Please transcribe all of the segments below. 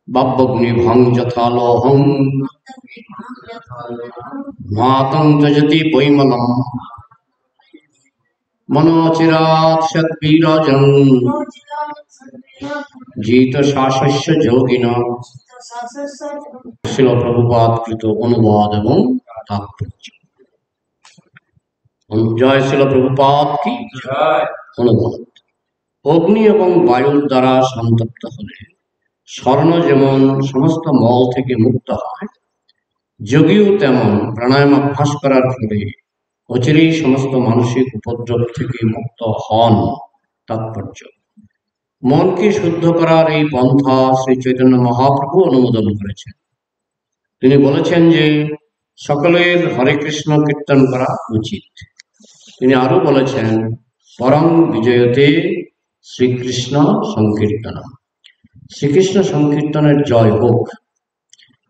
বাব্যগ্নিভং যথা লোহং মাতং যজতি বৈমলম মনোচিরাৎ সদ্বীরজং জিত শাসস্য যোগিন। শিল প্রভুপাদ কৃত অনুবাদ এবং তাৎপর্য। জয় শিল প্রভুপাদ কি অনুবাদ। অগ্নি এবং বায়ুর দ্বারা সন্তপ্ত হলে স্বর্ণ যেমন সমস্ত মল থেকে মুক্ত হয়, যোগীও তেমন প্রাণায়াম অভ্যাস করার ফলে অচিরেই সমস্ত মানসিক উপদ্রব থেকে মুক্ত হন। তাৎপর্য: মনকে শুদ্ধ করার এই পন্থা শ্রী চৈতন্য মহাপ্রভু অনুমোদন করেছেন। তিনি বলেছেন যে সকলের হরে কৃষ্ণ কীর্তন করা উচিত। তিনি আরো বলেছেন, পরং বিজয়তে শ্রীকৃষ্ণ সংকীর্তন। শ্রীকৃষ্ণ সংকীর্তনের জয় হোক।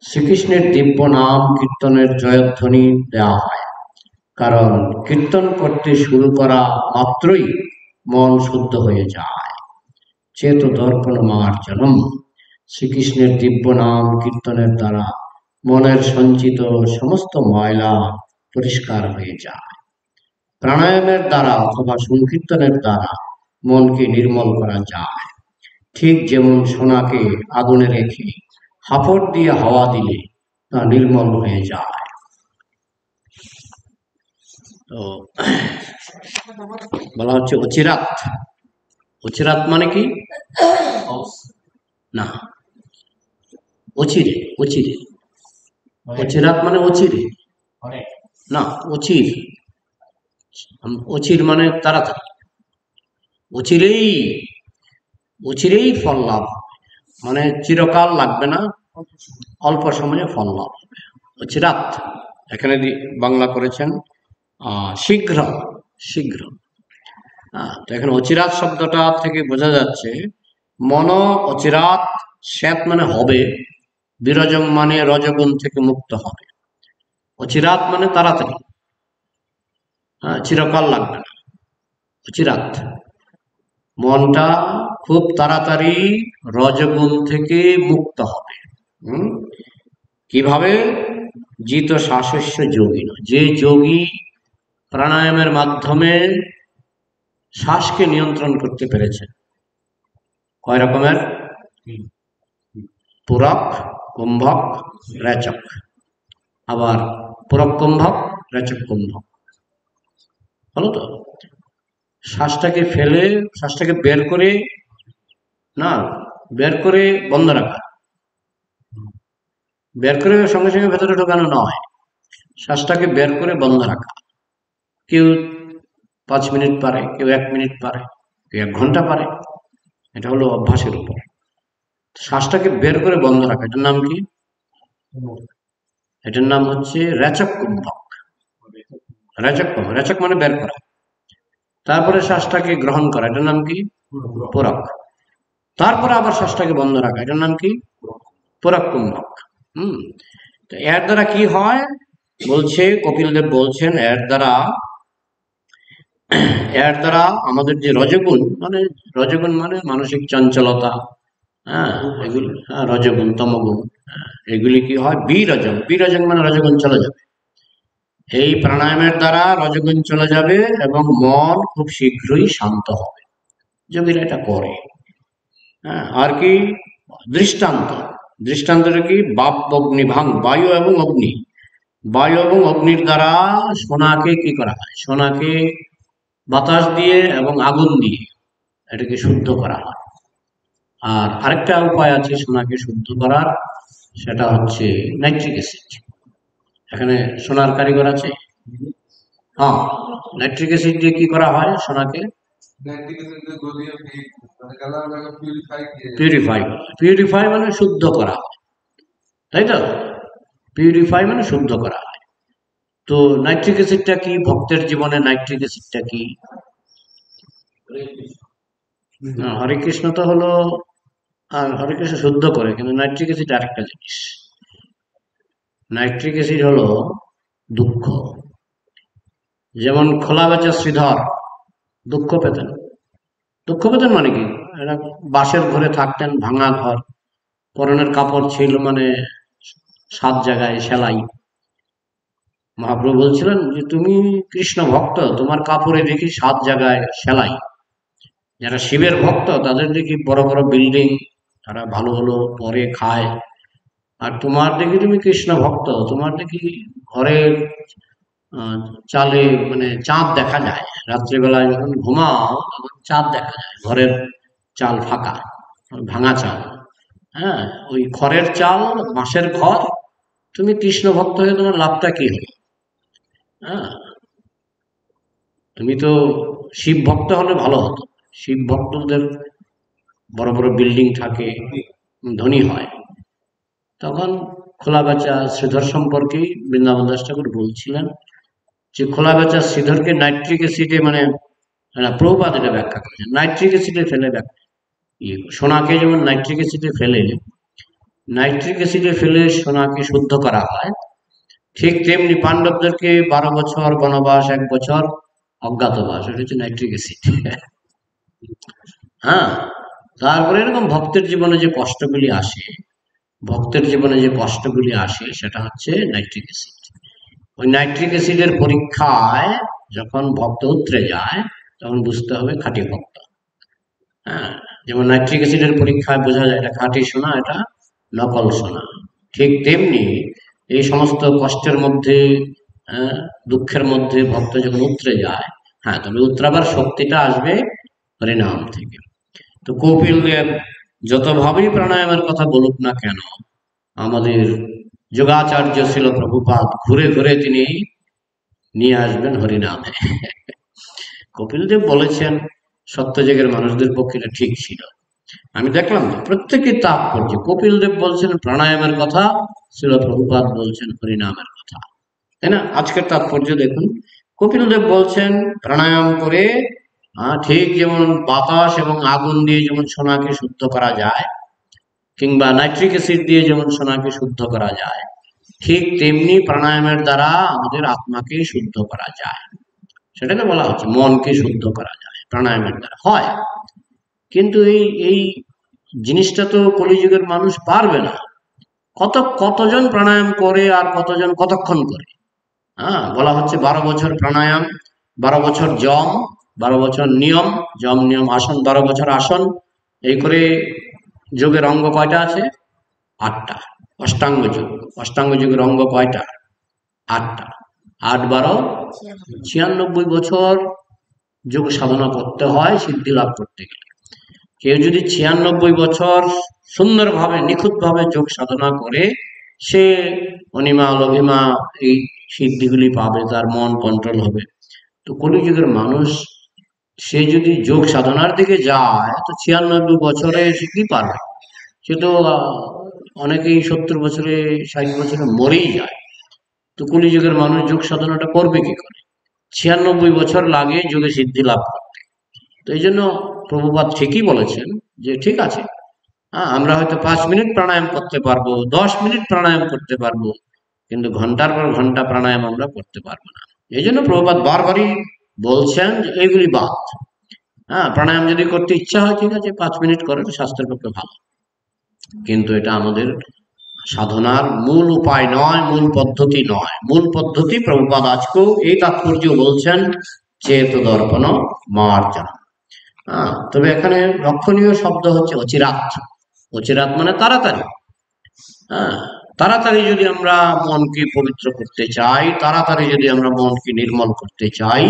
শ্রীকৃষ্ণের দিব্য নাম কীর্তনের জয়ধ্বনি দেওয়া হয়, কারণ কীর্তন করতে শুরু করা মাত্রই মন শুদ্ধ হয়ে যায়। চেত দর্পণ মার্জনম। শ্রীকৃষ্ণের দিব্য নাম কীর্তনের দ্বারা মনের সঞ্চিত সমস্ত ময়লা পরিষ্কার হয়ে যায়। প্রাণায়ামের দ্বারা অথবা সংকীর্তনের দ্বারা মনকে নির্মল করা যায়। ঠিক যেমন সোনাকে আগুনে রেখে হাফড় দিয়ে হাওয়া দিলে তা নির্মল হয়ে যায়। তো বলা হচ্ছে অচিরাত। অচিরাত মানে কি? না, অচিরে। অচিরে, অচিরাত মানে অচিরে না, অচির। অচির মানে তাড়াতাড়ি। অচিরেই, অচিরেই ফল লাভ হবে, মানে চিরকাল লাগবে না, অল্প সময়ে ফল লাভ হবে। অচিরাত এখানে বাংলা করেছেন শীঘ্র। শীঘ্র। তো এখানে অচিরাত শব্দটা থেকে বোঝা যাচ্ছে মন অচিরাত, শ্বেত মানে হবে, বিরজং মানে রজগুণ থেকে মুক্ত হবে। অচিরাত মানে তাড়াতাড়ি, চিরকাল লাগবে না। অচিরাত মনটা খুব তাড়াতাড়ি রজগুণ থেকে মুক্ত হবে। কিভাবে? জিত শাসস্য যোগী। যে যোগী প্রাণায়ামের মাধ্যমে শ্বাসকে নিয়ন্ত্রণ করতে পেরেছে। কয় রকমের? পুরক, কুম্ভক, রেচক। আবার পুরক কুম্ভক, রেচক কুম্ভক। হলো তো? শ্বাসটাকে ফেলে, শ্বাসটাকে বের করে না, বের করে বন্ধ রাখা। বের করে সঙ্গে সঙ্গে ভেতরে ঢোকানো নয়, শ্বাসটাকে বের করে বন্ধ রাখা। কেউ 5 মিনিট পারে, কেউ 1 মিনিট পারে, কেউ 1 ঘন্টা পারে। এটা হলো অভ্যাসের উপর। শ্বাসটাকে বের করে বন্ধ রাখা, এটার নাম কি? এটার নাম হচ্ছে রেচক কুম্ভক। রেচক কুম্ভক, রেচক মানে বের করা। তারপরে শ্বাসটাকে গ্রহণ করা, এটার নাম কি? পুরক। তারপরে আবার শ্বাসটাকে বন্ধ রাখা, এটার নাম কি? পুরক কুম্ভক। তো এর দ্বারা কি হয় বলছে কপিল দেব বলছেন, এর দ্বারা আমাদের যে রজগুণ মানে মানসিক চঞ্চলতা, এগুলি রজগুণ, তমগুণ, এগুলি কি হয়? বিরজং। বিরজং মানে রজগুণ চলে যাবে। এই প্রাণায়ামের দ্বারা রজগুণ চলে যাবে এবং মন খুব শীঘ্রই শান্ত হবে। যোগীরা এটা করে। আর কি দৃষ্টান্ত? দৃষ্টান্তটা কি? বাপ্যগ্নিভাং, বায়ু এবং অগ্নি। বায়ু এবং অগ্নির দ্বারা সোনাকে কি করা হয়? সোনাকে বাতাস দিয়ে এবং আগুন দিয়ে এটাকে শুদ্ধ করা হয়। আর আরেকটা উপায় আছে সোনাকে শুদ্ধ করার, সেটা হচ্ছে নাইট্রিক অ্যাসিড। এখানে সোনার কারিগর আছে? হ্যাঁ, নাইট্রিক অ্যাসিড দিয়ে কি করা হয়? সোনাকে পিউরিফাই। পিউরিফাই মানে শুদ্ধ করা হয়, তাই তো? পিউরিফাই মানে শুদ্ধ করা হয়। তো নাইট্রিক অ্যাসিডটা কি? ভক্তের জীবনে নাইট্রিক অ্যাসিডটা কি? হরে কৃষ্ণ তো হলো, হরে কৃষ্ণ শুদ্ধ করে, কিন্তু নাইট্রিক অ্যাসিড আরেকটা জিনিস। নাইট্রিক অ্যাসিড হলো দুঃখ। যেমন খোলা বেচা শ্রীধর দুঃখ পেতেন, দুঃখ পেতেন মানে কি, এরা বাঁশের ঘরে থাকতেন, ভাঙা ঘর, পরনের কাপড় ছিল মানে 7 জায়গায় সেলাই। মহাপ্রভু বলছিলেন যে তুমি কৃষ্ণ ভক্ত, তোমার কাপড়ে দেখি 7 জায়গায় সেলাই। যারা শিবের ভক্ত তাদের দেখি বড় বড় বিল্ডিং, তারা ভালো ভালো পরে খায়। আর তোমার দেখি তুমি কৃষ্ণ ভক্ত, তোমার দেখি ঘরের আহ, চালে মানে চাঁদ দেখা যায়, রাত্রিবেলায় যখন ঘুমাও তখন চাঁদ দেখা যায়, ঘরের চাল ফাঁকা, ভাঙা চাল। হ্যাঁ, ওই খড়ের চাল, বাঁশের ঘর, তুমি কৃষ্ণ ভক্ত হয়ে তোমার লাভটা কি হলো? হ্যাঁ, তুমি তো শিব ভক্ত হলে ভালো হতো। শিব ভক্তদের বড় বড় বিল্ডিং থাকে, ধনী হয়। তখন খোলা বেচা শ্রীধর সম্পর্কেই বৃন্দাবন দাস ঠাকুর বলছিলেন যে খোলা বেচা শ্রীধরকে নাইট্রিক অ্যাসিডে মানে প্রভুপাদ এটা ব্যাখ্যা করেছেন, নাইট্রিক অ্যাসিডে ফেলে সোনাকে যেমন নাইট্রিক অ্যাসিডে ফেলে সোনাকে শুদ্ধ করা হয়, ঠিক তেমনি পাণ্ডবদেরকে 12 বছর বনবাস, 1 বছর অজ্ঞাতবাস, এটা হচ্ছে নাইট্রিক অ্যাসিড। হ্যাঁ, তারপরে এরকম ভক্তের জীবনে যে কষ্টগুলি আসে সেটা হচ্ছে নাইট্রিক অ্যাসিড। ওই নাইট্রিক অ্যাসিডের পরীক্ষায় যখন ভক্ত উতরে যায় তখন বুঝতে হবে খাঁটি ভক্ত। হ্যাঁ, যেমন নাইট্রিক অ্যাসিডের পরীক্ষায় বোঝা যায় এটা খাঁটি সোনা, এটা নকল সোনা। ঠিক তেমনি এই সমস্ত কষ্টের মধ্যে, হ্যাঁ, দুঃখের মধ্যে ভক্ত যখন উতরে যায়, হ্যাঁ, তবে উতরাবার শক্তিটা আসবে হরিনাম থেকে। তো কপিল দেব যতভাবেই প্রাণায়ামের কথা বলুক না কেন, আমাদের যোগাচার্য ছিল প্রভুপাদ, ঘুরে ঘুরে তিনি নিয়ে আসবেন হরিনামে। কপিল দেব বলেছেন সত্যযুগের মানুষদের পক্ষে এটা ঠিক ছিল। আমি দেখলাম তো প্রত্যেকের তাৎপর্য, কপিল দেব বলছেন প্রাণায়ামের কথা, ছিল প্রভুপাদ বলছেন হরিনামের কথা, তাই না? আজকের তাৎপর্য দেখুন, কপিল দেব বলছেন প্রাণায়াম করে ঠিক যেমন বাতাস এবং আগুন দিয়ে যেমন সোনাকে শুদ্ধ করা যায়, কিংবা নাইট্রিক অ্যাসিড দিয়ে যেমন সোনাকে শুদ্ধ করা যায়, ঠিক তেমনি প্রাণায়ামের দ্বারা আমাদের আত্মাকে শুদ্ধ করা যায়। সেটাকে বলা হচ্ছে মনকে শুদ্ধ করা যায় প্রাণায়ামের দ্বারা হয়। কিন্তু এই এই জিনিসটা তো কলিযুগের মানুষ পারবে না। কতজন প্রাণায়াম করে আর কতজন কতক্ষণ করে? হ্যাঁ, বলা হচ্ছে 12 বছর প্রাণায়াম, 12 বছর জম, 12 বছর নিয়ম, জম নিয়ম আসন, 12 বছর আসন। এই করে যোগের অঙ্গ কয়টা আছে? 8টা। অষ্টাঙ্গ যোগ, অষ্টাঙ্গ যোগের অঙ্গ কয়টা? 8টা। 8 12 96 বছর যোগ সাধনা করতে হয় সিদ্ধি লাভ করতে গেলে। কেউ যদি 96 বছর সুন্দরভাবে নিখুঁতভাবে যোগ সাধনা করে, সে অনিমা লঘিমা এই সিদ্ধিগুলি পাবে, তার মন কন্ট্রোল হবে। তো কলিযুগের মানুষ সে যদি যোগ সাধনার দিকে যায় তো 96 বছরে সে কি পারবে? সে তো অনেকেই 70 বছরে, 60 বছরে মরেই যায়। তো কলিযুগের মানুষ যোগ সাধনাটা করবে কি করে? 96 বছর লাগে যোগে সিদ্ধি লাভ করতে। তো এই জন্য প্রভুপাদ ঠিকই বলেছেন যে ঠিক আছে, হ্যাঁ, আমরা হয়তো 5 মিনিট প্রাণায়াম করতে পারবো, 10 মিনিট প্রাণায়াম করতে পারবো, কিন্তু ঘন্টার পর ঘন্টা প্রাণায়াম আমরা করতে পারবো না। এই জন্য প্রভুপাদ বারবারই বলছেন যে এগুলি বাদ। হ্যাঁ, প্রাণায়াম যদি করতে ইচ্ছা হয় ঠিক আছে, 5 মিনিট করে, স্বাস্থ্যের পক্ষে ভালো, কিন্তু এটা আমাদের সাধনার মূল উপায় নয়, মূল পদ্ধতি নয়। মূল পদ্ধতি প্রভুপাদ আজকেও এই তাৎপর্য বলছেন, চেত দর্পণ মার্জন। তবে এখানে লক্ষণীয় শব্দ হচ্ছে অচিরাত। অচিরাত মানে তাড়াতাড়ি। হ্যাঁ, তাড়াতাড়ি যদি আমরা মনকে পবিত্র করতে চাই, তাড়াতাড়ি যদি আমরা মনকে নির্মল করতে চাই,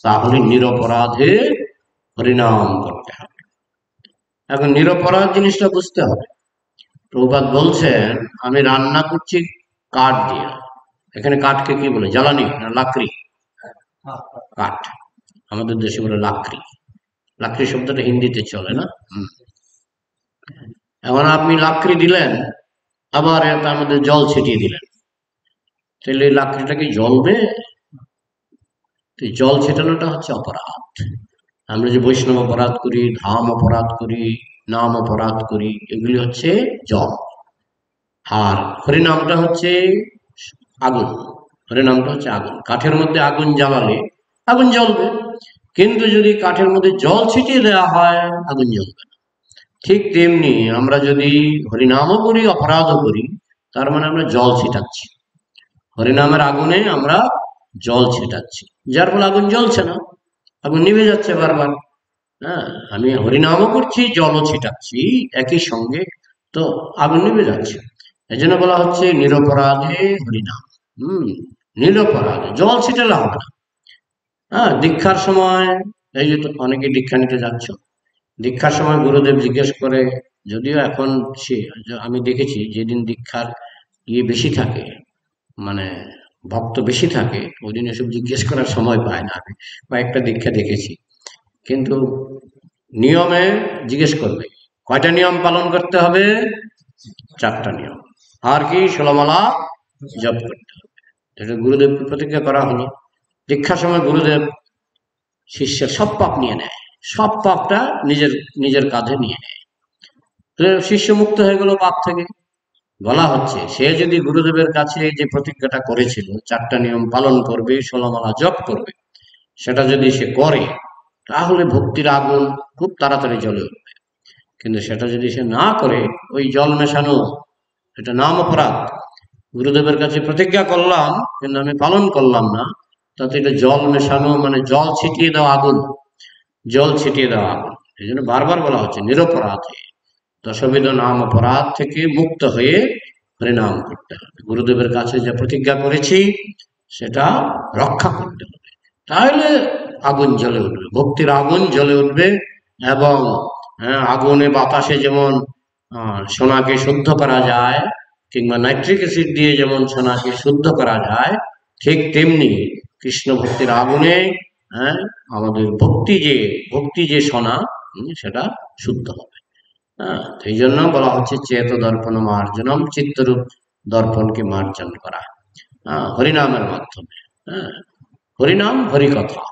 তাহলে নিরপরাধে হরিনাম করতে হবে। এখন নিরপরাধ জিনিসটা বুঝতে হবে। প্রভুপাদ বলছেন আমি রান্না করছি কাঠ দিয়ে। এখানে কাঠকে কি বলে? জ্বালানি না লাকড়ি? কাঠ, আমাদের দেশে বলে লাকড়ি। লাকড়ি শব্দটা হিন্দিতে চলে না? এখন আপনি লাকড়ি দিলেন, আবার তার মধ্যে জল ছিটিয়ে দিলেন, তাহলে লাকড়িটা কি জ্বলবে? জল ছেটানোটা হচ্ছে অপরাধ। আমরা যে বৈষ্ণব অপরাধ করি, ধাম অপরাধ করি, নাম অপরাধ করি, এগুলি হচ্ছে জল। আর হরিনামটা হচ্ছে আগুন। হরিনামটা হচ্ছে আগুন। কাঠের মধ্যে আগুন জ্বালালে আগুন জ্বলবে, কিন্তু যদি কাঠের মধ্যে জল ছিটিয়ে দেওয়া হয় আগুন জ্বলবে না। ঠিক তেমনি আমরা যদি হরিনামও করি অপরাধও করি, তার মানে আমরা জল ছিটাচ্ছি, হরিনামের আগুনে আমরা জল ছিটাচ্ছি, যার ফলে আগুন জ্বলছে না, আগুন নিভে যাচ্ছে বারবার। হ্যাঁ, আমি হরিনামও করছি জলও ছিটাচ্ছি একই সঙ্গে, তো আগুন নিভে যাচ্ছে। এই জন্য বলা হচ্ছে নিরপরাধে হরিনাম। নিরপরাধে, জল ছিটালে হবে না। হ্যাঁ, দীক্ষার সময় এই যে অনেকে দীক্ষা নিতে যাচ্ছ, দীক্ষার সময় গুরুদেব জিজ্ঞেস করে, যদিও এখন সে আমি দেখেছি যেদিন দীক্ষার ইয়ে বেশি থাকে, মানে ভক্ত বেশি থাকে, ওই দিন এসব জিজ্ঞেস করার সময় পায় না। আমি কয়েকটা দীক্ষা দেখেছি, কিন্তু নিয়মে জিজ্ঞেস করবে কয়টা নিয়ম পালন করতে হবে, 4টা নিয়ম। আর কি, 16 মালা জপ করতে হবে। এটা গুরুদেবকে প্রতিজ্ঞা করা হলো। দীক্ষার সময় গুরুদেব শিষ্যের সব পাপ নিয়ে নেয়, সব পাপটা নিজের নিজের কাঁধে নিয়ে নেয়। শিষ্য মুক্ত হয়ে গেল পাপ থেকে। বলা হচ্ছে সে যদি গুরুদেবের কাছে যে প্রতিজ্ঞাটা করেছিল 4টা নিয়ম পালন করবে, 16 মালা জপ করবে, সেটা যদি সে করে তাহলে ভক্তির আগুন খুব তাড়াতাড়ি জ্বলে উঠবে। কিন্তু সেটা যদি সে না করে, ওই জল মেশানো, এটা নাম অপরাধ। গুরুদেবের কাছে প্রতিজ্ঞা করলাম কিন্তু আমি পালন করলাম না, তাতে এটা জল মেশানো, মানে জল ছিটিয়ে দেওয়া আগুন, জল ছিটিয়ে দেওয়া আগুন। এই জন্য বারবার বলা হচ্ছে নিরপরাধে, দশবিধ নাম অপরাধ থেকে মুক্ত হয়ে হরিনাম করতে হবে। গুরুদেবের কাছে যে প্রতিজ্ঞা করেছি সেটা রক্ষা করতে হবে, তাহলে আগুন জ্বলে উঠবে, ভক্তির আগুন জ্বলে উঠবে। এবং আগুনে বাতাসে যেমন সোনাকে শুদ্ধ করা যায়, কিংবা নাইট্রিক অ্যাসিড দিয়ে যেমন সোনাকে শুদ্ধ করা যায়, ঠিক তেমনি কৃষ্ণ ভক্তির আগুনে আমাদের ভক্তি যে সোনা, সেটা শুদ্ধ হবে। এই জন্য বলা হচ্ছে চেত দর্পণ মার্জনম, চিত্তরূপ দর্পণকে মার্জন করা হরিনামের মাধ্যমে। হরিনাম, হরিকথা।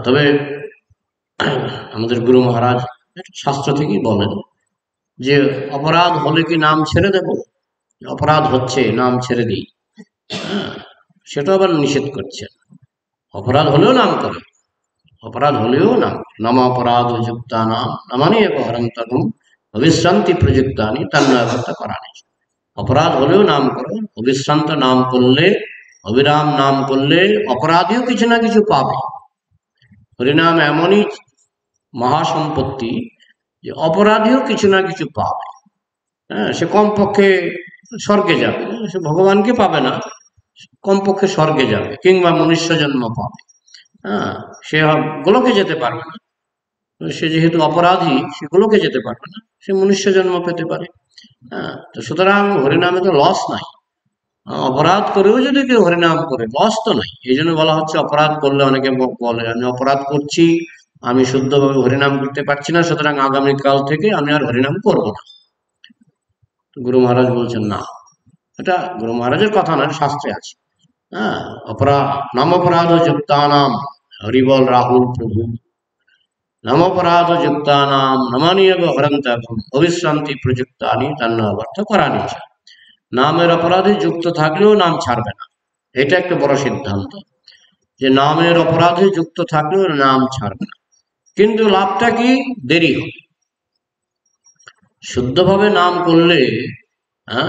তবে আমাদের গুরু মহারাজ শাস্ত্র থেকেই বলেন যে অপরাধ হলে কি নাম ছেড়ে দেব, অপরাধ হচ্ছে নাম ছেড়ে দিই, সেটা আবার নিষেধ করছেন। অপরাধ হলেও নাম করে, অপরাধ হলেও নাম, নাম অপরাধ যুক্তা নাম নামানি হরন্তম অবিশ্রান্তি প্রযুক্তানি তন্নবর্ত করানি। অপরাধ হলেও নাম করো, অবিশ্রান্ত নাম করলে, অবিরাম নাম করলে অপরাধীও কিছু না কিছু পাবে। হরিনাম এমনই মহাসম্পত্তি যে অপরাধীও কিছু না কিছু পাবে। সে কমপক্ষে স্বর্গে যাবে, সে ভগবানকে পাবে না, কমপক্ষে স্বর্গে যাবে, কিংবা মনুষ্য জন্ম পাবে। সে গোলকে যেতে পারবে না, সে যেহেতু অপরাধী, সে গোলকে যেতে পারবে না, সে মনুষ্য জন্ম পেতে পারে। তো সুতরাং হরিনামে তো লস নাই। অপরাধ করেও যদি কেউ হরিনাম করে, লস তো নাই। এই জন্য বলা হচ্ছে অপরাধ করলে, অনেকে বলে আমি অপরাধ করছি, আমি শুদ্ধভাবে হরিনাম করতে পারছি না, সুতরাং আগামীকাল থেকে আমি আর হরিনাম করব না। গুরু মহারাজ বলছেন না, এটা গুরু মহারাজের কথা না, শাস্ত্রে আছে। অপরাধ, নাম অপরাধ যুক্তানাম, হরিবল রাহুল প্রভু, নাম অপরাধ যুক্তানাম নমানীয় হরন্তম অবিশ্রান্তি প্রযুক্তানি তন্নবর্ত করানি। নামের অপরাধে যুক্ত থাকলেও নাম ছাড়বে না, এটা একটা বড় সিদ্ধান্ত, যে নামের অপরাধে যুক্ত থাকলেও নাম ছাড়বে না। কিন্তু লাভটা কি, দেরি হবে। শুদ্ধভাবে নাম করলে,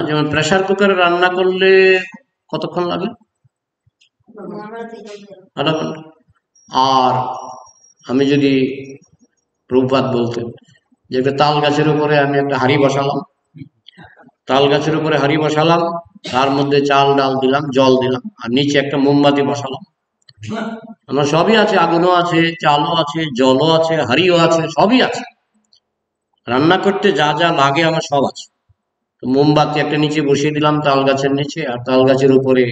যেমন প্রেসার কুকারে রান্না করলে কতক্ষণ লাগে, আধা ঘন্টা। আর আমি যদি, প্রভুপাদ বলতেন যে একটা তাল গাছের উপরে আমি একটা হাঁড়ি বসালাম, তাল গাছের উপরে হাঁড়ি বসালাম, তার মধ্যে চাল ডাল দিলাম, জল দিলাম, আর নিচে একটা মোমবাতি বসালাম, আমার সবই আছে, আগুনও আছে, চালও আছে, জলও আছে, হাঁড়িও আছে, সবই আছে, রান্না করতে যা যা লাগে আমার সব আছে। তো মোমবাতি একটা নিচে বসিয়ে দিলাম তাল গাছের নিচে, আর তাল গাছের উপরে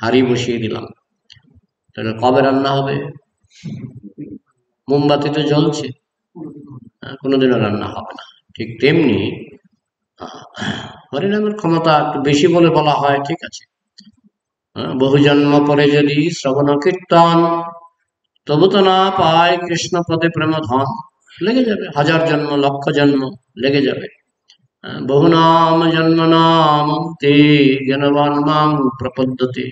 হাঁড়ি বসিয়ে দিলাম, তাহলে কবে রান্না হবে? মোমবাতি তো জ্বলছে, কোনোদিনও রান্না হবে না। ঠিক তেমনি হরিনামের ক্ষমতা একটু বেশি বলে বলা হয়, ঠিক আছে। বহু জন্ম পরে যদি শ্রবণ কীর্তন, তবু তো না পায় কৃষ্ণ পদে প্রেম ধন, লেগে যাবে, 1000 জন্ম, লক্ষ জন্ম লেগে যাবে। বহু নাম জন্ম নাম তে জ্ঞানবান মাং প্রপদ্যতে,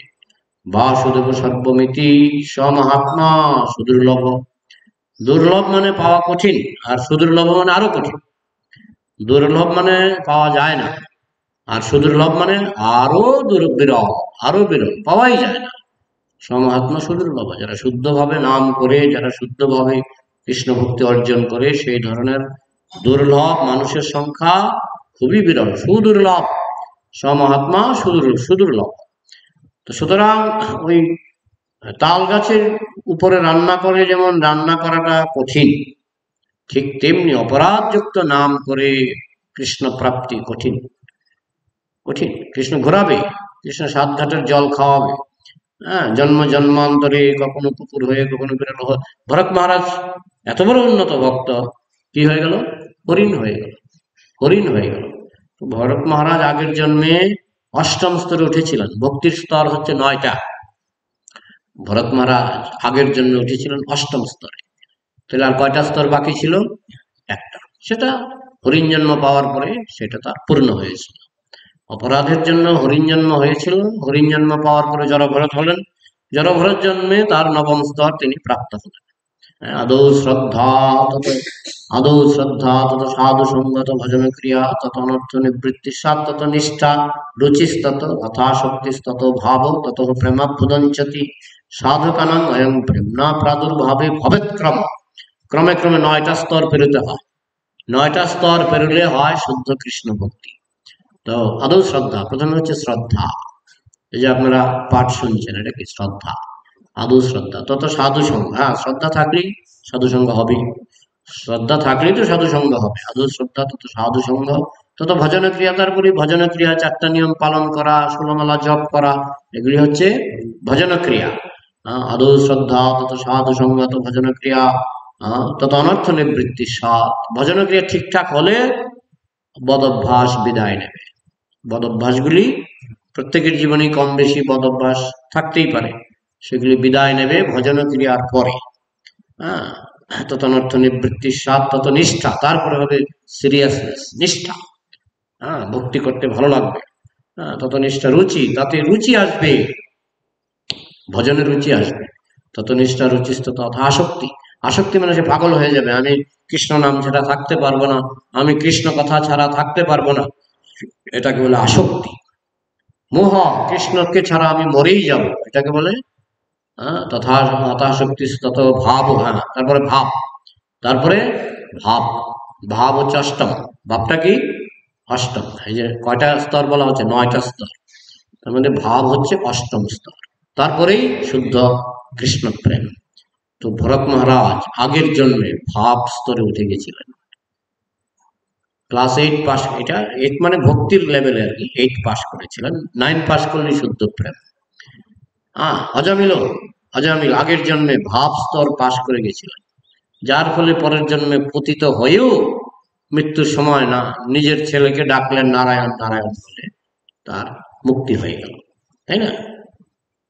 বাসুদেব সর্বমিতি সমহাত্মা সুদুর্লভ। দুর্লভ মানে পাওয়া কঠিন, আর সুদুর্লভ মানে আরো কঠিন। দুর্লভ মানে পাওয়া যায় না, আর সুদুর্লভ মানে আরো বিরল, আরো বিরল, পাওয়াই যায় না। সমহাত্মা সুদুর্লভ, যারা শুদ্ধভাবে নাম করে, যারা শুদ্ধভাবে কৃষ্ণ ভক্তি অর্জন করে, সেই ধরনের দুর্লভ মানুষের সংখ্যা খুবই বিরল, সুদুর্লভ। সমহাত্মা সুদুর্লভ। তো সুতরাং ওই তাল গাছের উপরে রান্না করে যেমন রান্না করাটা কঠিন, ঠিক তেমনি অপরাধযুক্ত নাম করে কৃষ্ণ প্রাপ্তি কঠিন। কঠিন। কৃষ্ণ ঘোরাবে, কৃষ্ণ সাত ঘাটের জল খাওয়াবে, হ্যাঁ, জন্ম জন্মান্তরে কখনো কুকুর হয়ে কখনো বিড়াল হয়ে। ভরত মহারাজ এত বড় উন্নত ভক্ত, কি হয়ে গেল? হরিণ হয়ে গেল, হরিণ হয়ে গেল। তো ভরত মহারাজ আগের জন্মে অষ্টম স্তরে উঠেছিলেন। ভক্তির স্তর হচ্ছে 9টা। ভরত মহারাজ আগের জন্মে উঠেছিলেন অষ্টম স্তরে। তাহলে আর কয়টা স্তর বাকি ছিল? একটা। সেটা হরিণ জন্ম পাওয়ার পরে সেটা তার পূর্ণ হয়েছিল। অপরাধের জন্য হরিণ জন্ম হয়েছিল, হরিণ জন্ম পাওয়ার পরে জড়ভরত হলেন, জড়ভরত জন্মে তার 9ম স্তর তিনি প্রাপ্ত হলেন। আদৌ শ্রদ্ধা তত সাধু সঙ্গত ভজন ক্রিয়া তত অনর্থ নিবৃত্তি সাত তত নিষ্ঠা রুচিস্তত যথাশক্তিস্তত ভাব তত প্রেমাভ্যুদঞ্চতি সাধকানাং অয়ং প্রেমনা প্রাদুর্ভাবে ভবেৎক্রম। ক্রমে ক্রমে 9টা স্তর পেরোতে হয়। 9টা স্তর পেরোলে হয় শুদ্ধ কৃষ্ণ ভক্তি। তো আদৌ শ্রদ্ধা, প্রথমে হচ্ছে শ্রদ্ধা। এই যে আপনারা পাঠ শুনছেন, এটা কি? শ্রদ্ধা। আদৌ শ্রদ্ধা, তত সাধু সঙ্গ। হ্যাঁ, শ্রদ্ধা থাকলেই সাধু সঙ্গ হবেই। শ্রদ্ধা থাকলেই তো সাধু সঙ্গ হবে। আদৌ শ্রদ্ধা, তত সাধু সঙ্গ, তত ভজন ক্রিয়া। তারপরে ভজন ক্রিয়া 4টা নিয়ম পালন করা, 16 মালা জপ করা, এগুলি হচ্ছে ভজন ক্রিয়া। আদৌ শ্রদ্ধা, তত সাধু সঙ্গ, তত ভজন ক্রিয়া, তত অনর্থ নিবৃত্তি সাত। ভজন ক্রিয়া ঠিকঠাক হলে বদ অভ্যাস বিদায় নেবে। বদ অভ্যাসগুলি প্রত্যেকের জীবনে কম বেশি বদ অভ্যাস থাকতেই পারে, সেগুলি বিদায় নেবে ভজন ক্রিয়ার পরে। হ্যাঁ, তত অনর্থ নিবৃত্তি সাত, তত নিষ্ঠা, তারপরে হবে সিরিয়াসনেস, নিষ্ঠা। হ্যাঁ, ভক্তি করতে ভালো লাগবে। হ্যাঁ, তত নিষ্ঠা, রুচি, তাতে রুচি আসবে, ভজনে রুচি আসবে। তত নিষ্ঠা রুচিস্তত আসক্তি। আসক্তি মানে সে পাগল হয়ে যাবে, আমি কৃষ্ণ নাম ছাড়া থাকতে পারবো না, আমি কৃষ্ণ কথা ছাড়া থাকতে পারবো না, এটাকে বলে আসক্তি। মোহ, কৃষ্ণকে ছাড়া আমি মরেই যাব, এটাকে বলে তথা শক্তি তত ভাব। হ্যাঁ, তারপরে ভাব, তারপরে ভাব। ভাব হচ্ছে অষ্টম। ভাবটা কি? অষ্টম। এই যে কয়টা স্তর বলা হচ্ছে? 9টা স্তর। তার মধ্যে ভাব হচ্ছে অষ্টম স্তর। তারপরেই শুদ্ধ কৃষ্ণ প্রেম। তো ভরত মহারাজ আগের জন্মে ভাব স্তরে উঠে গেছিলেন। ক্লাস 8 পাস, এটা 8 মানে ভক্তির লেভেলে আর কি। 8 পাস করেছিলেন, 9 পাস করলে শুদ্ধ প্রেম। অজামিল আগের জন্মে ভাব স্তর পাশ করে গেছিলেন, যার ফলে পরের জন্মে পতিত হয়েও মৃত্যুর সময় না নিজের ছেলেকে ডাকলেন নারায়ণ নারায়ণ বলে, তার মুক্তি হয়ে গেল। তাই না?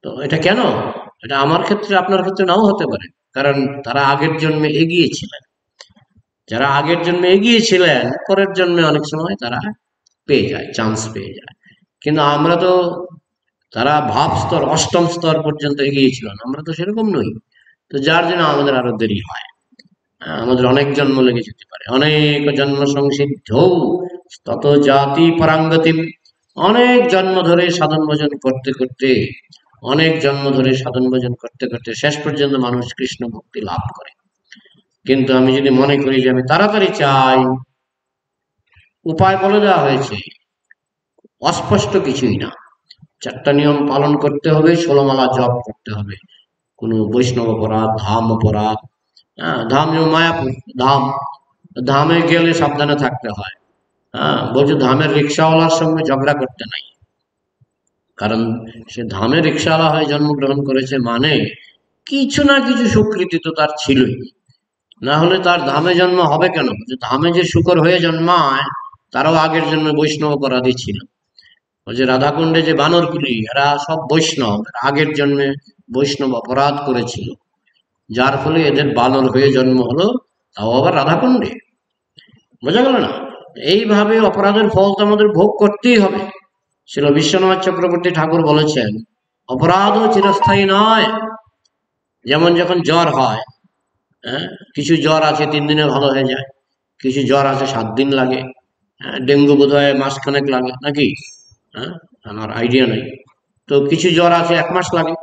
তো এটা কেন? এটা আমার ক্ষেত্রে আপনার ক্ষেত্রে নাও হতে পারে, কারণ তারা আগের জন্মে এগিয়েছিলেন। যারা আগের জন্মে এগিয়েছিলেন পরের জন্মে অনেক সময় তারা পেয়ে যায়, চান্স পেয়ে যায়। কিন্তু আমরা তো, তারা ভাব স্তর অষ্টম স্তর পর্যন্ত এগিয়েছিলেন, আমরা তো সেরকম নই। তো যার জন্য আমাদের আরো দেরি হয়। আমাদের অনেক জন্ম লেগে যেতে পারে, অনেক জন্ম সংসিদ্ধ তত জাতি পরাঙ্গতিম। অনেক জন্ম ধরে সাধন ভজন করতে করতে, অনেক জন্ম ধরে সাধন ভজন করতে করতে শেষ পর্যন্ত মানুষ কৃষ্ণ ভক্তি লাভ করে। কিন্তু আমি যদি মনে করি যে আমি তাড়াতাড়ি চাই, উপায় বলে দেওয়া হয়েছে, অস্পষ্ট কিছুই না। 4টা নিয়ম পালন করতে হবে, 16 মালা জপ করতে হবে, কোন বৈষ্ণব অপরাধ, ধাম অপরাধ। ধাম যেমন মায়াপুর ধাম, ধামে গেলে সাবধানে থাকতে হয়। বলছে ধামের রিক্সাওয়ালার সঙ্গে ঝগড়া করতে নাই, কারণ সে ধামে রিক্সাওয়ালা হয়ে জন্মগ্রহণ করেছে মানে কিছু না কিছু সুকৃতি তো তার ছিলই, না হলে তার ধামে জন্ম হবে কেন? ধামে যে শুকর হয়ে জন্মায় তারাও আগের জন্মে বৈষ্ণব অপরাধী ছিল। ওই যে রাধাকুণ্ডে যে বানরকুলি, এরা সব বৈষ্ণব, আগের জন্মে বৈষ্ণব অপরাধ করেছিল, যার ফলে এদের বানর হয়ে জন্ম হলো, তাও আবার রাধাকুণ্ডে। বোঝা গেল না? এইভাবে অপরাধের ফল তো আমাদের ভোগ করতেই হবে। ছিল বিশ্বনাথ চক্রবর্তী ঠাকুর বলেছেন অপরাধও চিরস্থায়ী নয়। যেমন যখন জ্বর হয়, হ্যাঁ, কিছু জ্বর আছে 3 দিনে ভালো হয়ে যায়, কিছু জ্বর আছে 7 দিন লাগে, হ্যাঁ, ডেঙ্গু বোধ হয় মাসখানেক লাগে নাকি, হ্যাঁ, আমার আইডিয়া নেই। তো কিছু জ্বর আছে 1 মাস লাগে।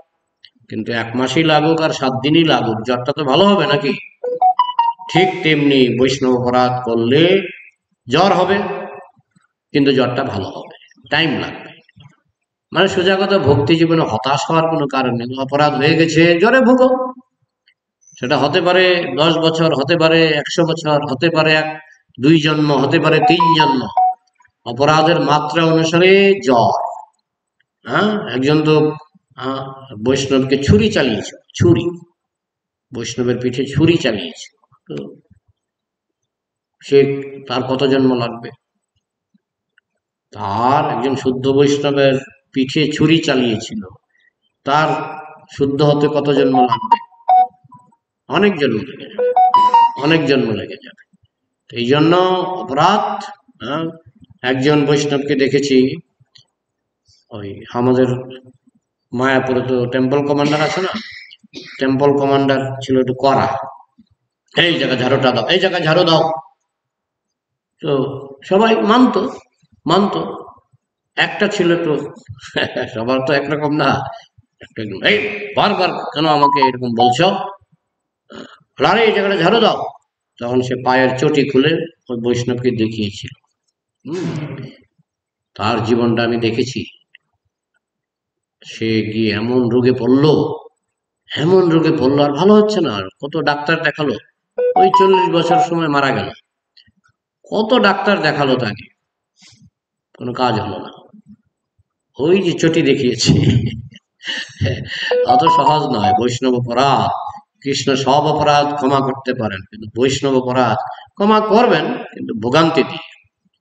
কিন্তু 1 মাসই লাগুক আর 7 দিনই লাগুক, জ্বরটা তো ভালো হবে নাকি? ঠিক তেমনি বৈষ্ণব অপরাধ করলে জ্বর হবে, কিন্তু জ্বরটা ভালো হবে, টাইম লাগবে। মানে সোজা কথা, ভক্তি জীবনে হতাশ হওয়ার কোনো কারণ নেই। অপরাধ হয়ে গেছে, জ্বরে ভুগো। সেটা হতে পারে 10 বছর, হতে পারে 100 বছর, হতে পারে 2 জন্ম, হতে পারে 3 জন্ম। অপরাধের মাত্রা অনুসারে জ্বর। হ্যাঁ, একজন তো আহ, বৈষ্ণবকে ছুরি চালিয়েছে, ছুরি, বৈষ্ণবের পিঠে ছুরি চালিয়েছে। তো সে, তার কত জন্ম লাগবে? তার, একজন শুদ্ধ বৈষ্ণবের পিঠে ছুরি চালিয়েছিল, তার শুদ্ধ হতে কত জন্ম লাগবে? অনেক জন্ম লেগে যাবে, অনেক জন্ম লেগে যাবে। এই জন্য অপরাধ, হ্যাঁ, একজন বৈষ্ণবকে দেখেছি, ওই আমাদের মায়াপুরে তো টেম্পল কমান্ডার আছে না, টেম্পল কমান্ডার ছিল একটু কড়া, এই জায়গা ঝাড়ুটা দাও, এই জায়গায় ঝাড়ু দাও। তো সবাই মানতো, মানতো। একটা ছিল তো সবার তো একরকম না, একটা একদম, এই বারবার কেন আমাকে এরকম বলছো, আরে এই জায়গাটা ঝাড়ু দাও। তখন সে পায়ের চটি খুলে ওই বৈষ্ণবকে দেখিয়েছিল। হম, তার জীবনটা আমি দেখেছি। সে গিয়ে এমন রোগে পড়লো, এমন রোগে পড়লো, আর ভালো হচ্ছে না। আর কত ডাক্তার দেখালো, ওই 40 বছর সময় মারা গেল। কত ডাক্তার দেখালো তাকে, কোনো কাজ হলো না। ওই যে চটি দেখিয়েছি অত সহজ নয় বৈষ্ণব অপরাধ। কৃষ্ণ সব অপরাধ ক্ষমা করতে পারেন, কিন্তু বৈষ্ণব অপরাধ ক্ষমা করবেন, কিন্তু ভোগান্তি দিয়ে,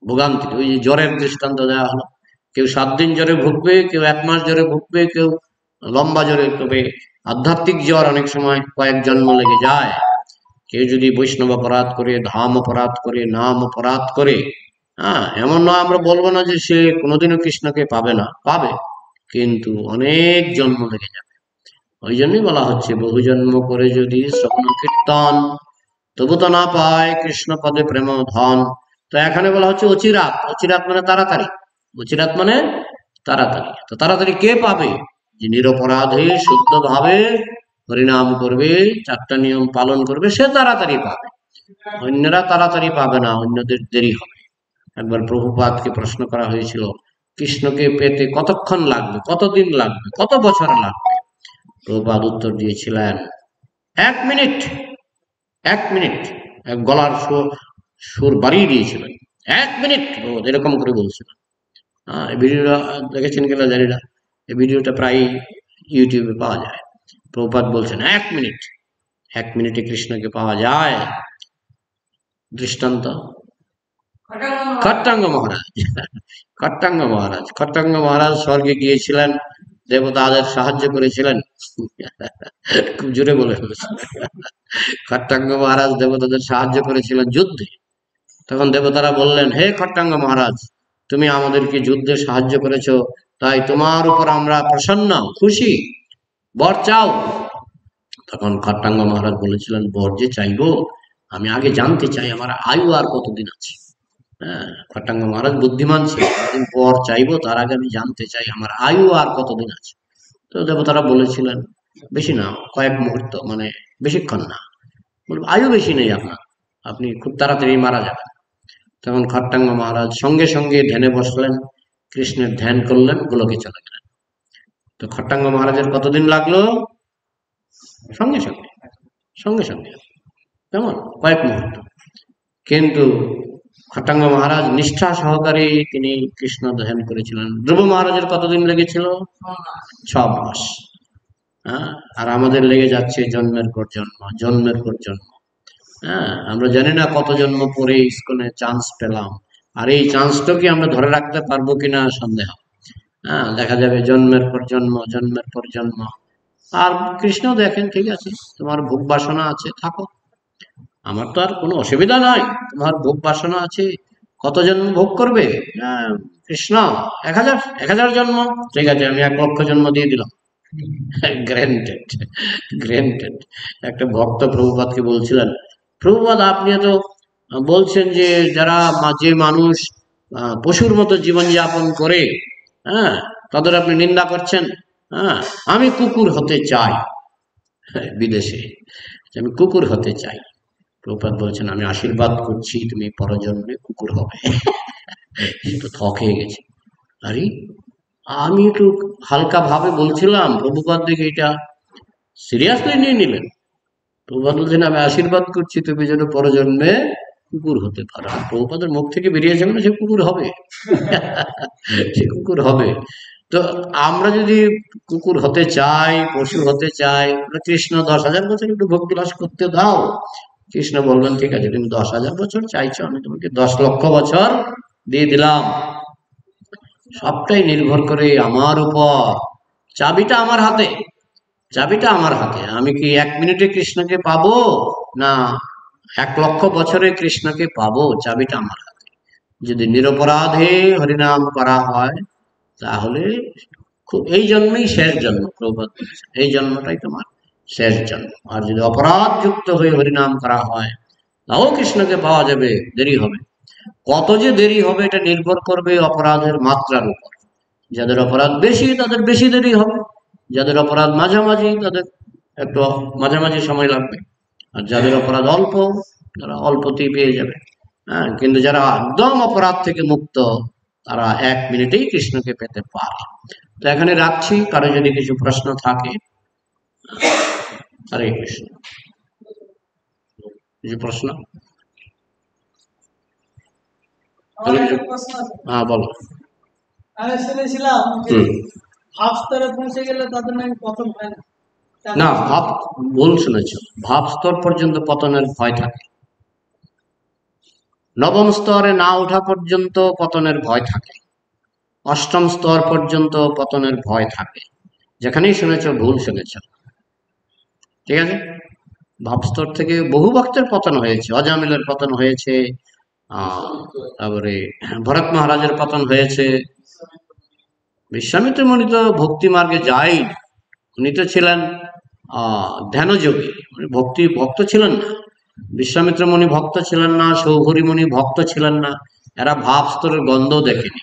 ভোগান্তি। ওই যে জ্বরের দৃষ্টান্ত দেওয়া হলো, কেউ 7 দিন জ্বরে ভুগবে, কেউ 1 মাস জ্বরে ভুগবে, কেউ লম্বা জ্বরে। তবে আধ্যাত্মিক জ্বর অনেক সময় কয়েক জন্ম লেগে যায়। কেউ যদি বৈষ্ণব অপরাধ করে, ধাম অপরাধ করে, নাম অপরাধ করে, হ্যাঁ, এমন নয়, আমরা বলবো না যে সে কোনোদিনও কৃষ্ণকে পাবে না, পাবে, কিন্তু অনেক জন্ম লেগে যাবে। ওই জন্যই বলা হচ্ছে, বহু জন্ম করে যদি শ্রবণ কীর্তন, তবু তো না পায় কৃষ্ণ পদে প্রেম ধন। তো এখানে বলা হচ্ছে অচিরাত, অচিরাত মানে তাড়াতাড়ি, অচিরাত মানে তাড়াতাড়ি। তো তাড়াতাড়ি কে পাবে? যে নিরপরাধে শুদ্ধ ভাবে হরিনাম করবে, 4টা নিয়ম পালন করবে, সে তাড়াতাড়ি পাবে। অন্যরা তাড়াতাড়ি পাবে না, অন্যদের দেরি হবে। একবার প্রভুপাদকে প্রশ্ন করা হয়েছিল, কৃষ্ণকে পেতে কতক্ষণ লাগবে, কতদিন লাগবে, কত বছর লাগবে? প্রভুপাদ উত্তর দিয়েছিলেন, 1 মিনিট, 1 মিনিট। গলার সুর, সুর বাড়িয়ে দিয়েছিলেন, 1 মিনিট এরকম করে বলছিলেন। হ্যাঁ, এই ভিডিওটা দেখেছেন কিনা জানি না, এই ভিডিওটা প্রায় ইউটিউবে পাওয়া যায়। প্রভুপাদ বলছেন 1 মিনিট, 1 মিনিটে কৃষ্ণকে পাওয়া যায়। দৃষ্টান্ত খট্টাঙ্গ মহারাজ, খট্টাঙ্গ মহারাজ, খট্টাঙ্গ মহারাজ স্বর্গে গিয়েছিলেন, দেবতাদের সাহায্য করেছিলেন। খুব জোরে বলে ফেলেছেন। খট্টাঙ্গ মহারাজ দেবতাদের সাহায্য করেছিলেন যুদ্ধে। তখন দেবতারা বললেন, হে খট্টাঙ্গ মহারাজ, তুমি আমাদেরকে যুদ্ধে সাহায্য করেছো, তাই তোমার উপর আমরা প্রসন্ন, খুশি, বর চাও। তখন খট্টাঙ্গ মহারাজ বলেছিলেন, বর যে চাইবো, আমি আগে জানতে চাই আমার আয়ু আর কতদিন আছে। হ্যাঁ, খট্টাঙ্গ মহারাজ বুদ্ধিমান ছিল, বর চাইবো তার আগে আমি জানতে চাই আমার আয়ু আর কতদিন আছে। তো দেবতারা বলেছিলেন, বেশি না, কয়েক মুহূর্ত, মানে বেশিক্ষণ না। আয়ু বেশি নেই আপনার, আপনি খুব তাড়াতাড়ি মারা যাবেন। তখন খট্টাঙ্গ মহারাজ সঙ্গে সঙ্গে ধ্যানে বসলেন, কৃষ্ণের ধ্যান করলেন, গোলকে চলে গেলেন। তো খট্টাঙ্গ মহারাজের কতদিন লাগলো? সঙ্গে সঙ্গে, সঙ্গে সঙ্গে, কেমন, কয়েক মুহূর্ত। কিন্তু খট্টাঙ্গ মহারাজ নিষ্ঠা সহকারে তিনি কৃষ্ণ ধ্যান করেছিলেন। ধ্রুব মহারাজের কতদিন লেগেছিল? 6 মাস। হ্যাঁ, আর আমাদের লেগে যাচ্ছে জন্মের পর জন্ম, জন্মের পর জন্ম। হ্যাঁ, আমরা জানি না কত জন্ম পরে ইস্কনে চান্স পেলাম, আর এই চান্সটা কি আমরা ধরে রাখতে পারবো কিনা সন্দেহ। হ্যাঁ, দেখা যাবে জন্মের পর জন্ম, জন্মের পর জন্ম। আর কৃষ্ণ দেখেন, ঠিক আছে, তোমার ভোগ বাসনা আছে, থাকো, আমার তো আর কোনো অসুবিধা নাই, তোমার ভোগ বাসনা আছে, কত জন্ম ভোগ করবে? কৃষ্ণ 1000, 1000 জন্ম, ঠিক আছে, আমি 1 লক্ষ জন্ম দিয়ে দিলাম। Granted, granted. একটা ভক্ত প্রভুপাদকে বলছিলেন, প্রভুপাদ আপনি তো বলছেন যে যে মানুষ পশুর মতো জীবনযাপন করে, হ্যাঁ, তাদের আপনি নিন্দা করছেন। হ্যাঁ, আমি কুকুর হতে চাই, বিদেশে আমি কুকুর হতে চাই। প্রভুপাদ বলছেন, আমি আশীর্বাদ করছি তুমি পরজন্মে কুকুর হবে। সে তো থক হয়ে গেছে। আরে, আমি একটু হালকা ভাবে বলছিলাম, প্রভুপাদ দেখে এটা সিরিয়াসলি নিয়ে নিলেন। প্রভুপাদ বলছেন, আমি আশীর্বাদ করছি তুমি যেন পরজন্মে কুকুর হতে পারো। প্রভুপাদের মুখ থেকে বেরিয়েছে মানে সে কুকুর হবে। সে কুকুর হবে। তো আমরা যদি কুকুর হতে চাই, পশু হতে চাই, কৃষ্ণ 10,000 বছর একটু ভক্তি লাস করতে দাও। কৃষ্ণ বলবেন, ঠিক আছে, তুমি 10,000 বছর চাইছো, আমি তোমাকে 10,00,000 বছর দিয়ে দিলাম। সবটাই নির্ভর করে আমার উপর। চাবিটা আমার হাতে, চাবিটা আমার হাতে। আমি কি 1 মিনিটে কৃষ্ণকে পাবো, না 1,00,000 বছরে কৃষ্ণকে পাবো? চাবিটা আমার হাতে। যদি নিরপরাধে হরিনাম করা হয় তাহলে খুব, এই জন্মই শেষ জন্ম। প্রভুপাদ বলেছেন, এই জন্মটাই তোমার শেষ জন্ম। আর যদি অপরাধ যুক্ত হয়ে হরিনাম করা হয় তাও কৃষ্ণকে পাওয়া যাবে, দেরি হবে। কত যে দেরি হবে এটা নির্ভর করবে অপরাধের মাত্রার উপর। যাদের অপরাধ বেশি তাদের বেশি দেরি হবে, যাদের অপরাধ মাঝামাঝি তাদের একটু মাঝামাঝি সময় লাগবে, আর যাদের অপরাধ অল্প তারা অল্পতেই পেয়ে যাবে। হ্যাঁ, কিন্তু যারা একদম অপরাধ থেকে মুক্ত তারা 1 মিনিটেই কৃষ্ণকে পেতে পারে। তো এখানে রাখছি, কারো যদি কিছু প্রশ্ন থাকে। হরে কৃষ্ণ। কিছু প্রশ্ন? হ্যাঁ, বলো। আমি শুনেছিলাম যে ভাব স্তরে পৌঁছে গেলে তাদের নাকি পতন হয় না। না, ভাব ভুল শুনেছ। ভাব স্তর পর্যন্ত পতনের ভয় থাকে, নবম স্তরে না ওঠা পর্যন্ত পতনের ভয় থাকে, অষ্টম স্তর পর্যন্ত পতনের ভয় থাকে। যেখানেই শুনেছ ভুল শুনেছ। ঠিক আছে, ভাবস্তর থেকে বহু ভক্তের পতন হয়েছে, অজামিলের পতন হয়েছে, তারপরে ভরত মহারাজের পতন হয়েছে। বিশ্বামিত্র মুনি তো ভক্তি মার্গে যাই, উনি তো ছিলেন ধ্যানযোগী, ভক্ত ছিলেন না। বিশ্বামিত্র মুনি ভক্ত ছিলেন না, সৌভরী মুনি ভক্ত ছিলেন না। এরা ভাব স্তরের গন্ধ দেখেনি,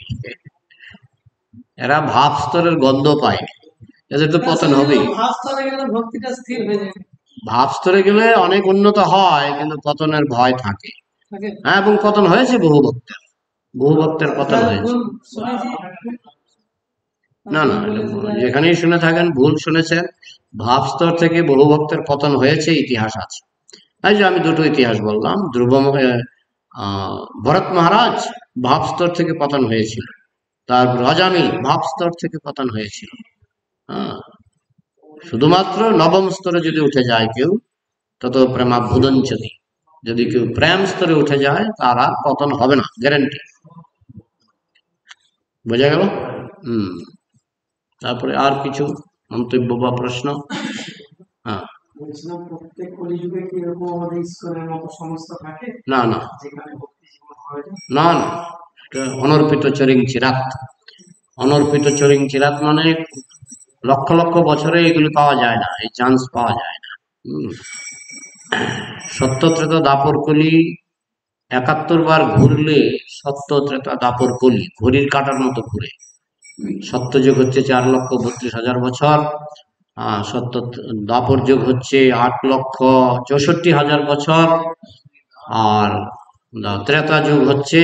এরা ভাব স্তরের গন্ধ পায়নি, এদের তো পতন হবেই। ভাব স্তরে গেলে ভক্তিটা স্থির হয়ে যায়। ভাব স্তরে গেলে অনেক উন্নত হয়, কিন্তু পতনের ভয় থাকে। হ্যাঁ, এবং পতন হয়েছে বহু ভক্তের পতন হয়েছে। না না, যেখানেই শুনে থাকেন ভুল শুনেছেন। ভাব স্তর থেকে বহু ভক্তের পতন হয়েছে, ইতিহাস আছে। তাই যে আমি দুটো ইতিহাস বললাম। ভরত মহারাজ ভাব স্তর থেকে পতন হয়েছিল, তারপর অজামিল ভাব স্তর থেকে পতন হয়েছিল। হ্যাঁ, শুধুমাত্র নবম স্তরে যদি উঠে যায় কেউ, তত প্রেমাভুদঞ্চতি, যদি কেউ প্রেম স্তরে উঠে যায় তার আর পতন হবে না, গ্যারান্টি। বোঝা গেল? তারপরে আর কিছু মন্তব্য বা প্রশ্ন? হ্যাঁ, না না না না, এটা অনর্পিত চরিং চিরাত। অনর্পিত চরিং চিরাত মানে লক্ষ লক্ষ বছরে এগুলি পাওয়া যায় না, এই চান্স পাওয়া যায় না। সত্য ত্রেতা দাপর কলি 71 বার ঘুরলে সত্য ত্রেতা দাপর কলি ঘড়ির কাটার মতো ঘুরে। সত্যযুগ হচ্ছে 4,32,000 বছর, সত্য দাপর যুগ হচ্ছে 8,64,000 বছর, আর ত্রেতা যুগ হচ্ছে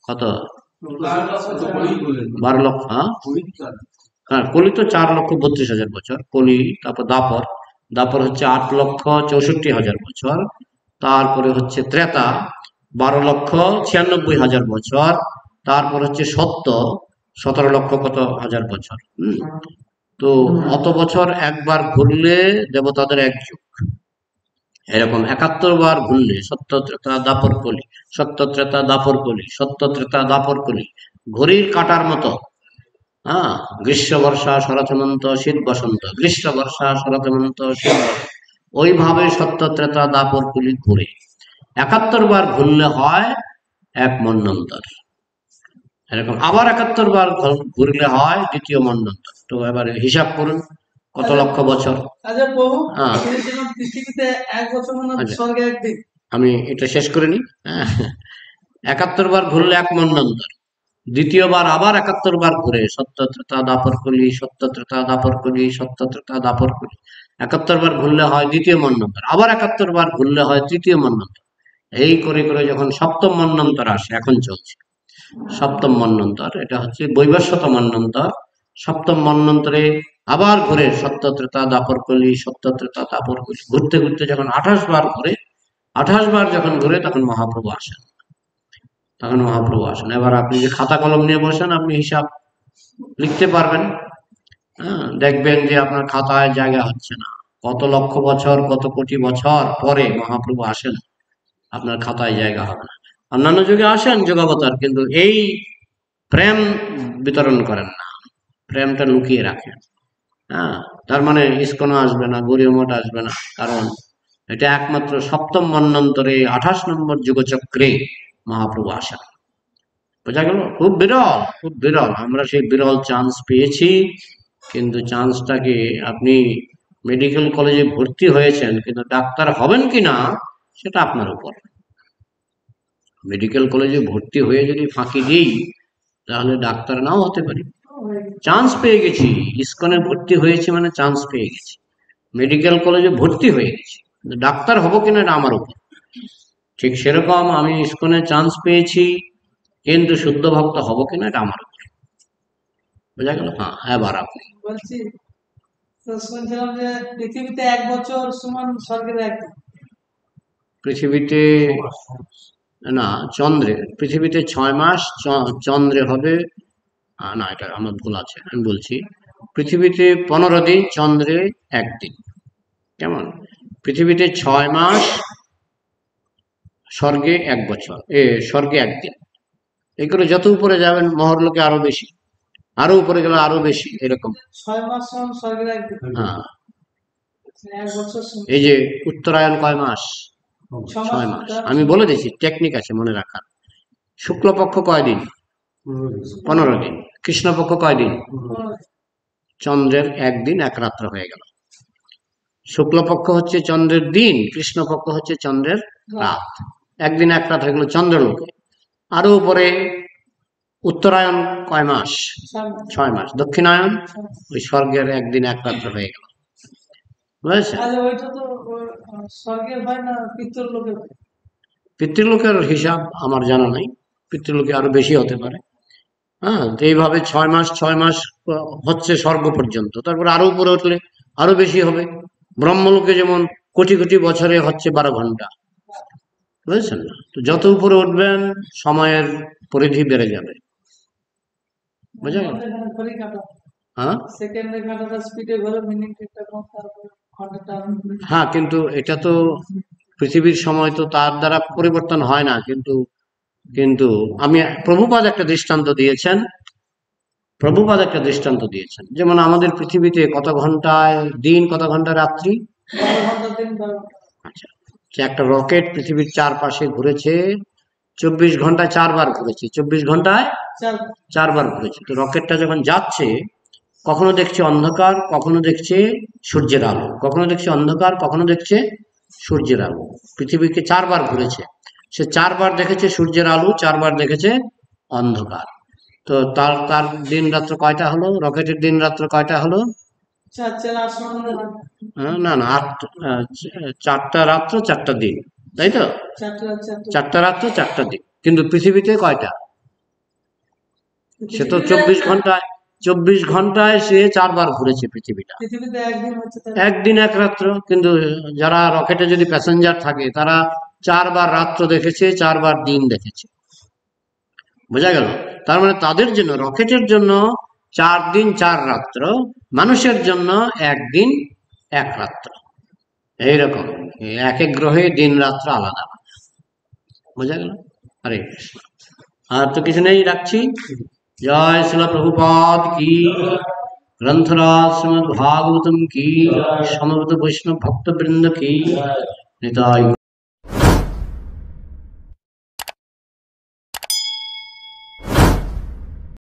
কত? 12 লক্ষ। হ্যাঁ, কলি তো 4,32,000 বছর কলি। তারপর দাপর হচ্ছে 8,64,000 বছর। তারপরে হচ্ছে ত্রেতা 12,96,000 বছর। তারপর হচ্ছে সত্য 17 লক্ষ কত হাজার বছর। তো অত বছর একবার ঘুরলে দেবতাদের এক যুগ। এরকম 71 বার ঘুরলে সত্য ত্রেতা দাপর কলি, সত্য ত্রেতা দাপর কলি, সত্য ত্রেতা দাপর কলি, ঘড়ির কাটার মতো। হ্যাঁ, গ্রীষ্ম বর্ষা শরৎ হেমন্ত শীত বসন্ত, গ্রীষ্ম বর্ষা শরৎ হেমন্ত শীত বসন্ত, ওইভাবে সত্য ত্রেতা দাপর কলি ঘুরে 71 বার ঘুরলে হয় এক মন্বন্তর। এরকম আবার 71 বার ঘুরলে হয় দ্বিতীয় মন্বন্তর। তো এবারে হিসাব করুন, কত লক্ষ বছর। আচ্ছা প্রভু, হ্যাঁ, শুনেছিলাম পৃথিবীতে 1 বছর মানে আচ্ছা স্বর্গে একদিন। আমি এটা শেষ করে নিই। হ্যাঁ, 71 বার ঘুরলে 1 মন্বন্তর, দ্বিতীয়বার আবার 71 বার ঘুরে সত্য ত্রেতা দাপর কলি, সত্য ত্রেতা দাপর কলি, সত্য ত্রেতা দাপর কলি, 71 বার ঘুরলে হয় দ্বিতীয় মন্বন্তর, আবার 71 বার ঘুরলে হয় তৃতীয় মন্বন্তর। এই করে করে যখন সপ্তম মন্বন্তর আসে, এখন চলছে সপ্তম মন্বন্তর, এটা হচ্ছে বৈবস্বত মন্বন্তর। সপ্তম মন্বন্তরে আবার ঘুরে সত্য ত্রেতা দাপর কলি, সত্য ত্রেতা দাপর কলি, ঘুরতে ঘুরতে যখন 28 বার ঘুরে, 28 বার যখন ঘুরে তখন মহাপ্রভু আসেন। তখন মহাপ্রভু আসেন। এবার আপনি যে খাতা কলম নিয়ে বসেন, আপনি হিসাব লিখতে পারবেন। হ্যাঁ, দেখবেন যে আপনার খাতায় জায়গা হচ্ছে না। কত লক্ষ বছর, কত কোটি বছর পরে মহাপ্রভু আসেন, আপনার খাতায় জায়গা হবে না। অন্যান্য যুগে আসেন যোগাবতার, কিন্তু এই প্রেম বিতরণ করেন না, প্রেমটা লুকিয়ে রাখেন। হ্যাঁ, তার মানে ইস্কন আসবে না, গৌরীয় মঠ আসবে না, কারণ এটা একমাত্র সপ্তম মন্বন্তরে 28 নম্বর যুগচক্রে মহাপ্রভু আসেন। বোঝা গেল? খুব বিরল, খুব বিরল। আমরা সেই বিরল চান্স পেয়েছি, কিন্তু চান্সটাকে, আপনি মেডিকেল কলেজে ভর্তি হয়েছেন, কিন্তু ডাক্তার হবেন কিনা সেটা আপনার উপর। মেডিকেল কলেজে ভর্তি হয়ে যদি ফাঁকি দিই, তাহলে ডাক্তার নাও হতে পারি। চান্স পেয়ে গেছি, ইস্কনে ভর্তি হয়েছি মানে চান্স পেয়ে গেছি। মেডিকেল কলেজে ভর্তি হয়ে গেছি, কিন্তু ডাক্তার হবো কিনা এটা আমার উপর। ঠিক সেরকম আমি ইস্কনে চান্স পেয়েছি, কিন্তু শুদ্ধ ভক্ত হব কিনা এটা আমার উপর। বোঝা গেল? হ্যাঁ, এবার আপনি। বলছি, তো শুনছিলাম যে পৃথিবীতে 1 বছর সমান স্বর্গের একদিন। পৃথিবীতে না, চন্দ্রে, পৃথিবীতে 6 মাস, চন্দ্রে হবে, না এটা আমার ভুল আছে, আমি বলছি। পৃথিবীতে 15 দিন, চন্দ্রে 1 দিন। কেমন? পৃথিবীতে 6 মাস, স্বর্গে 1 বছর, স্বর্গে 1 দিন। এই করে যত উপরে যাবেন মহরলোকে আরো বেশি, আরো উপরে গেলে আরো বেশি, এরকম। 6 মাস সমান স্বর্গের একদিন। হ্যাঁ, 1 বছর সমান এই যে উত্তরায়ণ কয় মাস? 6 6 মাস। মাস। আমি বলে দিচ্ছি, টেকনিক আছে মনে রাখার। শুক্লপক্ষ কয় দিন? 15 দিন। কৃষ্ণপক্ষ কয় দিন? চন্দ্রের 1 দিন 1 রাত্র হয়ে গেল। শুক্লপক্ষ হচ্ছে চন্দ্রের দিন, কৃষ্ণপক্ষ হচ্ছে চন্দ্রের রাত। 1 দিন 1 রাত হয়ে গেল চন্দ্রলোকে। আরো উপরে উত্তরায়ণ কয় মাস? 6 মাস। দক্ষিণায়ন ওই স্বর্গের 1 দিন 1 রাত্র হয়ে গেল। বুঝেছেন? ওইটা তো স্বর্গের হয় না পিতৃলোকে? পিতৃলোকের হিসাব আমার জানা নাই, পিতৃলোকে আরো বেশি হতে পারে। হ্যাঁ, তো এইভাবে 6 মাস 6 মাস হচ্ছে স্বর্গ পর্যন্ত, তারপর আরো উপরে উঠলে আরো বেশি হবে। ব্রহ্মলোকে যেমন কোটি কোটি বছরে হচ্ছে 12 ঘন্টা। বুঝেছেন না? তো যত উপরে উঠবেন সময়ের পরিধি বেড়ে যাবে। বুঝা গেল? হ্যাঁ হ্যাঁ, কিন্তু এটা তো পৃথিবীর সময় তো তার দ্বারা পরিবর্তন হয় না, কিন্তু কিন্তু আমি, প্রভুপাদ একটা দৃষ্টান্ত দিয়েছেন, প্রভুপাদ একটা দৃষ্টান্ত দিয়েছেন, যেমন আমাদের পৃথিবীতে কত ঘন্টায় দিন, কত ঘন্টা রাত্রি? আচ্ছা, যে একটা রকেট পৃথিবীর চারপাশে ঘুরেছে 24 ঘন্টায় 4 বার ঘুরেছে, 24 ঘন্টায় 4 বার ঘুরেছে। তো রকেটটা যখন যাচ্ছে, কখনো দেখছে অন্ধকার, কখনো দেখছে সূর্যের আলো, কখনো দেখছে অন্ধকার, কখনো দেখছে সূর্যের আলো। পৃথিবীকে 4 বার ঘুরেছে, সে 4 বার দেখেছে সূর্যের আলো, 4 বার দেখেছে অন্ধকার। তো তার তার দিন রাত্র কয়টা হলো? রকেটের দিন রাত্র কয়টা হলো? না না, 4টা রাত্র 4টা দিন, তাই তো? 4টা রাত্র 4টা দিন। কিন্তু পৃথিবীতে কয়টা? সে তো 24 ঘন্টায় সে 4 বার ঘুরেছে পৃথিবীটা। 1 দিন 1 রাত্র। কিন্তু যারা রকেটে যদি প্যাসেঞ্জার থাকে, তারা 4 বার রাত্র দেখেছে, 4 বার দিন দেখেছে। বোঝা গেল? তার মানে তাদের জন্য, রকেটের জন্য 4 দিন 4 রাত্র, মানুষের জন্য 1 দিন 1 রাত্র। এইরকম এক এক গ্রহে দিন রাত্র আলাদা। বোঝা গেল? হরে কৃষ্ণ। আর তো কিছু নেই, রাখছি। জয় শ্রীল প্রভুপাদ কি, গ্রন্থরাজ শ্রীমদ্ ভাগবতম কি, সমবেত বৈষ্ণব ভক্তবৃন্দ কি, নিতাই।